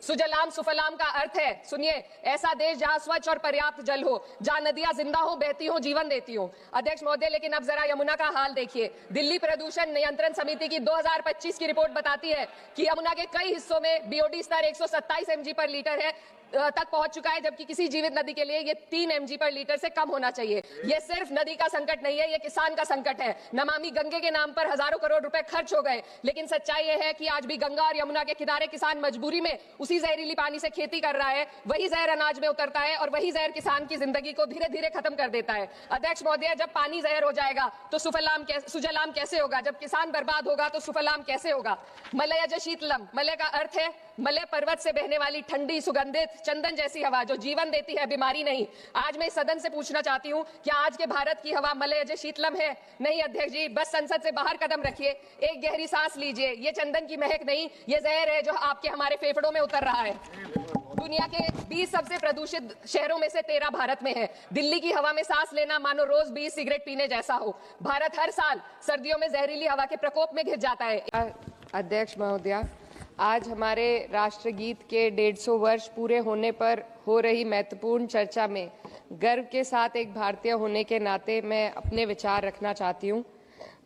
सुजलाम सुफलाम का अर्थ है, सुनिए, ऐसा देश जहां स्वच्छ और पर्याप्त जल हो, जहां नदियां जिंदा हो, बहती हो, जीवन देती हो। अध्यक्ष महोदय, लेकिन अब जरा यमुना का हाल देखिए। दिल्ली प्रदूषण नियंत्रण समिति की 2025 की रिपोर्ट बताती है कि यमुना के कई हिस्सों में बीओडी स्तर 127 mg पर लीटर है तक पहुंच चुका है, जबकि किसी जीवित नदी के लिए ये 3 mg पर लीटर से कम होना चाहिए। ये सिर्फ नदी का संकट नहीं है, ये किसान का संकट है। नमामि गंगे के नाम पर हजारों करोड़ रुपए खर्च हो गए, लेकिन सच्चाई ये है कि आज भी गंगा और यमुना के किनारे किसान मजबूरी में उसी जहरीली पानी से खेती कर रहा है। वही जहर अनाज में उतरता है और वही जहर किसान की जिंदगी को धीरे धीरे खत्म कर देता है। अध्यक्ष महोदय, जब पानी जहर हो जाएगा तो सुजलाम कैसे होगा? जब किसान बर्बाद होगा तो सुफलाम कैसे होगा? मलयज शीतलम, मलय का अर्थ है मलय पर्वत से बहने वाली ठंडी सुगंधित चंदन जैसी हवा जो जीवन देती है, बीमारी नहीं। आज मैं इस सदन से पूछना चाहती हूं, क्या आज के भारत की हवा मलयज शीतलम है? नहीं अध्यक्ष जी, बस संसद से बाहर कदम रखिए, एक गहरी सांस लीजिए। ये चंदन की महक नहीं, ये जहर है जो आपके हमारे फेफड़ों में उतर रहा है। दुनिया के 20 सबसे प्रदूषित शहरों में से 13 भारत में है। दिल्ली की हवा में सांस लेना मानो रोज 20 सिगरेट पीने जैसा हो। भारत हर साल सर्दियों में जहरीली हवा के प्रकोप में घिर जाता है। अध्यक्ष महोदया, आज हमारे राष्ट्रगीत के 150 वर्ष पूरे होने पर हो रही महत्वपूर्ण चर्चा में गर्व के साथ एक भारतीय होने के नाते मैं अपने विचार रखना चाहती हूँ।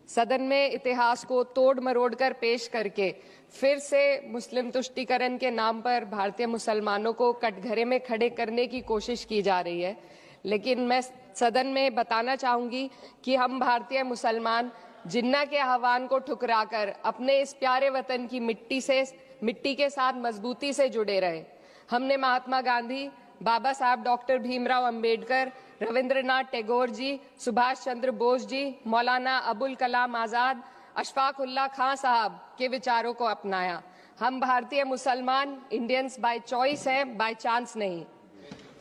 सदन में इतिहास को तोड़ मरोड़ कर पेश करके फिर से मुस्लिम तुष्टीकरण के नाम पर भारतीय मुसलमानों को कटघरे में खड़े करने की कोशिश की जा रही है। लेकिन मैं सदन में बताना चाहूँगी कि हम भारतीय मुसलमान जिन्ना के आह्वान को ठुकराकर अपने इस प्यारे वतन की मिट्टी के साथ मजबूती से जुड़े रहे। हमने महात्मा गांधी, बाबा साहब डॉक्टर भीमराव अंबेडकर, रविंद्रनाथ टैगोर जी, सुभाष चंद्र बोस जी, मौलाना अबुल कलाम आजाद, अशफाक उल्लाह खां साहब के विचारों को अपनाया। हम भारतीय मुसलमान इंडियंस बाय चॉइस हैं, बाय चांस नहीं।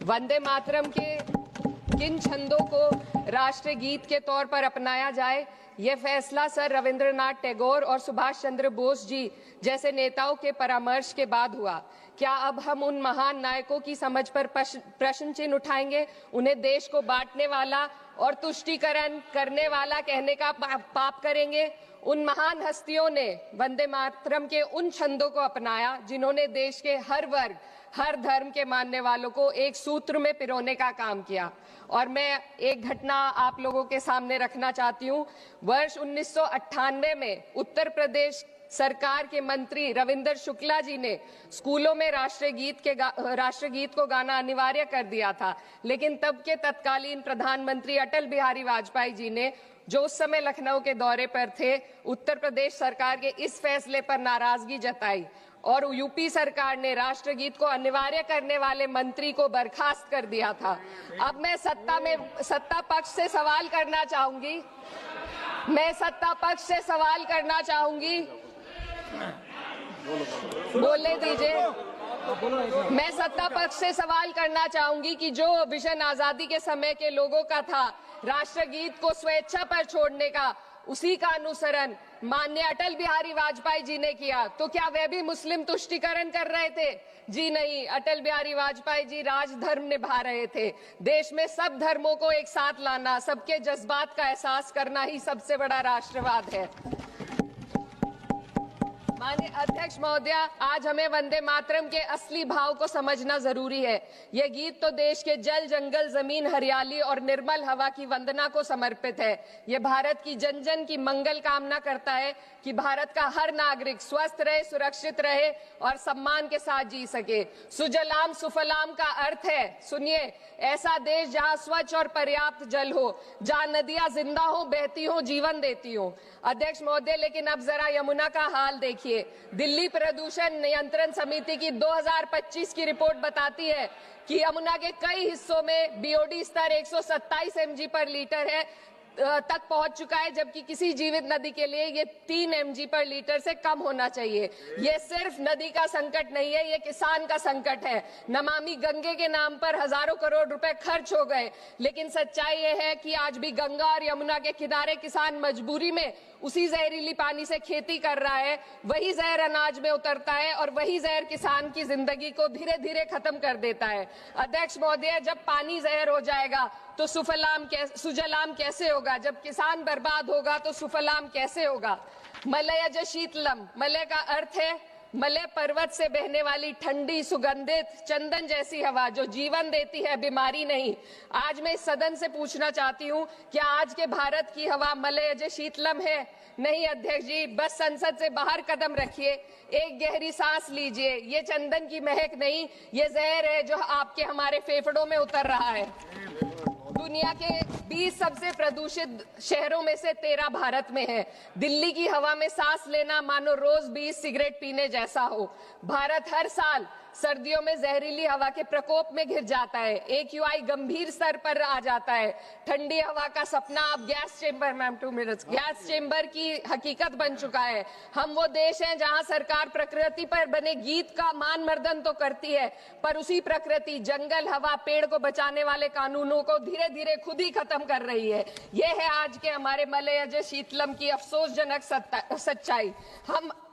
वंदे मातरम के किन छंदों को राष्ट्रगीत के तौर पर अपनाया जाए, यह फैसला सर रविंद्रनाथ टैगोर और सुभाष चंद्र बोस जी जैसे नेताओं के परामर्श के बाद हुआ। क्या अब हम उन महान नायकों की समझ पर प्रश्न चिन्ह उठाएंगे? उन्हें देश को बांटने वाला और तुष्टीकरण करने वाला कहने का पाप करेंगे? उन महान हस्तियों ने वंदे मातरम के उन छंदों को अपनाया जिन्होंने देश के हर वर्ग, हर धर्म के मानने वालों को एक सूत्र में पिरोने का काम किया। और मैं एक घटना आप लोगों के सामने रखना चाहती हूँ। वर्ष 1998 में उत्तर प्रदेश सरकार के मंत्री रविंदर शुक्ला जी ने स्कूलों में राष्ट्रगीत को गाना अनिवार्य कर दिया था, लेकिन तब के तत्कालीन प्रधानमंत्री अटल बिहारी वाजपेयी जी ने, जो उस समय लखनऊ के दौरे पर थे, उत्तर प्रदेश सरकार के इस फैसले पर नाराजगी जताई और यूपी सरकार ने राष्ट्रगीत को अनिवार्य करने वाले मंत्री को बर्खास्त कर दिया था। अब मैं सत्ता पक्ष से सवाल करना चाहूंगी, बोलने दीजिए। मैं सत्ता पक्ष से सवाल करना चाहूंगी कि जो विजन आजादी के समय के लोगों का था राष्ट्रगीत को स्वेच्छा पर छोड़ने का, उसी का अनुसरण माननीय अटल बिहारी वाजपेयी जी ने किया, तो क्या वे भी मुस्लिम तुष्टीकरण कर रहे थे? जी नहीं, अटल बिहारी वाजपेयी जी राजधर्म निभा रहे थे। देश में सब धर्मों को एक साथ लाना, सबके जज्बात का एहसास करना ही सबसे बड़ा राष्ट्रवाद है। माननीय अध्यक्ष महोदया, आज हमें वंदे मातरम के असली भाव को समझना जरूरी है। यह गीत तो देश के जल, जंगल, जमीन, हरियाली और निर्मल हवा की वंदना को समर्पित है। यह भारत की जन जन की मंगल कामना करता है कि भारत का हर नागरिक स्वस्थ रहे, सुरक्षित रहे और सम्मान के साथ जी सके। सुजलाम सुफलाम का अर्थ है, सुनिए, ऐसा देश जहां स्वच्छ और पर्याप्त जल हो, जहां नदियां जिंदा हो, बहती हो, जीवन देती हो। अध्यक्ष महोदय, लेकिन अब जरा यमुना का हाल देखिए। दिल्ली प्रदूषण नियंत्रण समिति की 2025 की रिपोर्ट बताती है कि यमुना के कई हिस्सों में बीओडी स्तर 127 mg पर लीटर है तक पहुंच चुका है, जबकि किसी जीवित नदी के लिए ये 3 mg पर लीटर से कम होना चाहिए। ये सिर्फ नदी का संकट नहीं है, ये किसान का संकट है। नमामि गंगे के नाम पर हजारों करोड़ रुपए खर्च हो गए, लेकिन सच्चाई ये है कि आज भी गंगा और यमुना के किनारे किसान मजबूरी में उसी जहरीली पानी से खेती कर रहा है। वही जहर अनाज में उतरता है और वही जहर किसान की जिंदगी को धीरे धीरे खत्म कर देता है। अध्यक्ष महोदय, जब पानी जहर हो जाएगा तो सुजलाम कैसे होगा? जब किसान बर्बाद होगा तो सुफलाम कैसे होगा? मलयज शीतलम, मलय का अर्थ है मलय पर्वत से बहने वाली ठंडी सुगंधित चंदन जैसी हवा जो जीवन देती है, बीमारी नहीं। आज मैं इस सदन से पूछना चाहती हूँ, क्या आज के भारत की हवा मलय अजय शीतलम है? नहीं अध्यक्ष जी, बस संसद से बाहर कदम रखिए, एक गहरी सांस लीजिए। ये चंदन की महक नहीं, ये जहर है जो आपके हमारे फेफड़ों में उतर रहा है। दुनिया के 20 सबसे प्रदूषित शहरों में से 13 भारत में है। दिल्ली की हवा में सांस लेना मानो रोज 20 सिगरेट पीने जैसा हो। भारत हर साल सर्दियों में जहरीली हवा के प्रकोप में घिर जाता है। AQI गंभीर स्तर पर आ जाता है। ठंडी हवा का सपना अब gas chamber, ma'am 2 minutes, gas chamber की हकीकत बन चुका है। हम वो देश हैं जहां सरकार प्रकृति पर बने गीत का मान मर्दन तो करती है, पर उसी प्रकृति, जंगल, हवा, पेड़ को बचाने वाले कानूनों को धीरे धीरे खुद ही खत्म कर रही है। ये है आज के हमारे मलय अजय शीतलम की अफसोसजनक सच्चाई।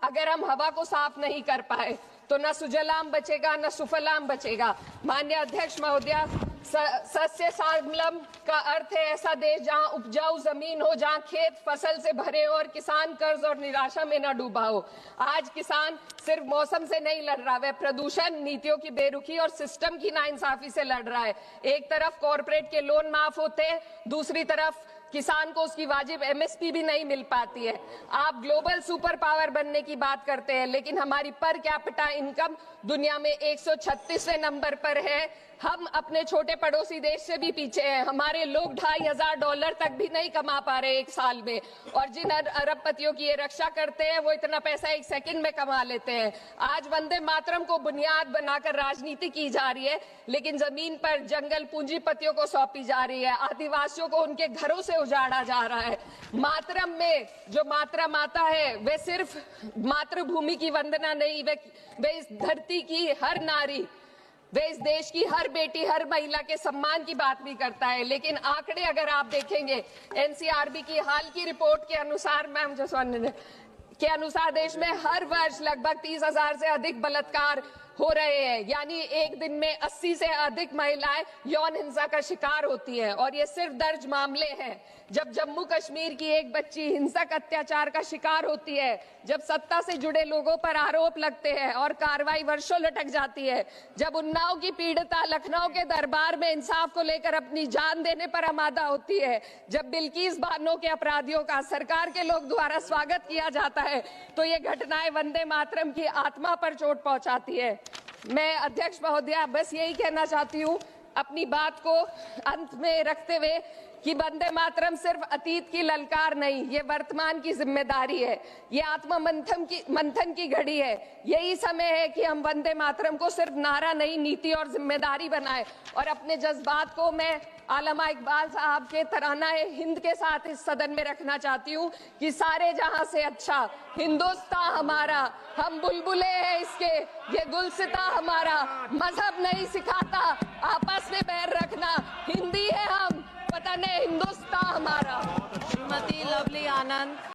अगर हम हवा को साफ नहीं कर पाए तो न सुजलाम बचेगा न सुफलाम बचेगा। माननीय अध्यक्ष महोदया, सस्य श्यामलम का अर्थ है ऐसा देश जहां उपजाऊ जमीन हो, जहां खेत फसल से भरे हो और किसान कर्ज और निराशा में न डूबा हो। आज किसान सिर्फ मौसम से नहीं लड़ रहा, वह प्रदूषण, नीतियों की बेरुखी और सिस्टम की नाइंसाफी से लड़ रहा है। एक तरफ कॉर्पोरेट के लोन माफ होते हैं, दूसरी तरफ किसान को उसकी वाजिब MSP भी नहीं मिल पाती है। आप ग्लोबल सुपर पावर बनने की बात करते हैं, लेकिन हमारी पर कैपिटा इनकम दुनिया में 136वें नंबर पर है। हम अपने छोटे पड़ोसी देश से भी पीछे हैं। हमारे लोग $2,500 तक भी नहीं कमा पा रहे एक साल में, और जिन अरबपतियों की ये रक्षा करते हैं वो इतना पैसा एक सेकंड में कमा लेते हैं। आज वंदे मातरम को बुनियाद बनाकर राजनीति की जा रही है, लेकिन जमीन पर जंगल पूंजीपतियों को सौंपी जा रही है। आदिवासियों को उनके घरों से उजाड़ा जा रहा है। मातरम में जो मात्रा माता है वे सिर्फ मातृभूमि की वंदना नहीं, वे इस धरती की हर नारी, वे इस देश की हर बेटी, हर महिला के सम्मान की बात भी करता है। लेकिन आंकड़े अगर आप देखेंगे, NCRB की हाल की रिपोर्ट के अनुसार, मैम जसवंत के अनुसार, देश में हर वर्ष लगभग 30,000 से अधिक बलात्कार हो रहे हैं। यानी एक दिन में 80 से अधिक महिलाएं यौन हिंसा का शिकार होती हैं, और ये सिर्फ दर्ज मामले हैं। जब जम्मू कश्मीर की एक बच्ची हिंसक अत्याचार का शिकार होती है, जब सत्ता से जुड़े लोगों पर आरोप लगते हैं और कार्रवाई वर्षों लटक जाती है, जब उन्नाव की पीड़िता लखनऊ के दरबार में इंसाफ को लेकर अपनी जान देने पर आमादा होती है, जब बिल्किस बानो के अपराधियों का सरकार के लोग द्वारा स्वागत किया जाता है, तो ये घटनाएं वंदे मातरम की आत्मा पर चोट पहुंचाती है। मैं अध्यक्ष महोदया बस यही कहना चाहती हूँ अपनी बात को अंत में रखते हुए कि वंदे मातरम सिर्फ अतीत की ललकार नहीं, ये वर्तमान की जिम्मेदारी है। ये आत्म मंथन की घड़ी है। यही समय है कि हम वंदे मातरम को सिर्फ नारा नहीं, नीति और जिम्मेदारी बनाए। और अपने जज्बात को मैं आलमा इकबाल साहब के तराना हिंद के साथ इस सदन में रखना चाहती हूँ कि सारे जहां से अच्छा हिंदुस्तान हमारा, हम बुलबुले हैं इसके, ये गुलसिता हमारा, मजहब नहीं सिखाता आपस में बैर रखना, हिंदी है हम, वतन है हिंदुस्तान हमारा। श्रीमती लवली आनंद।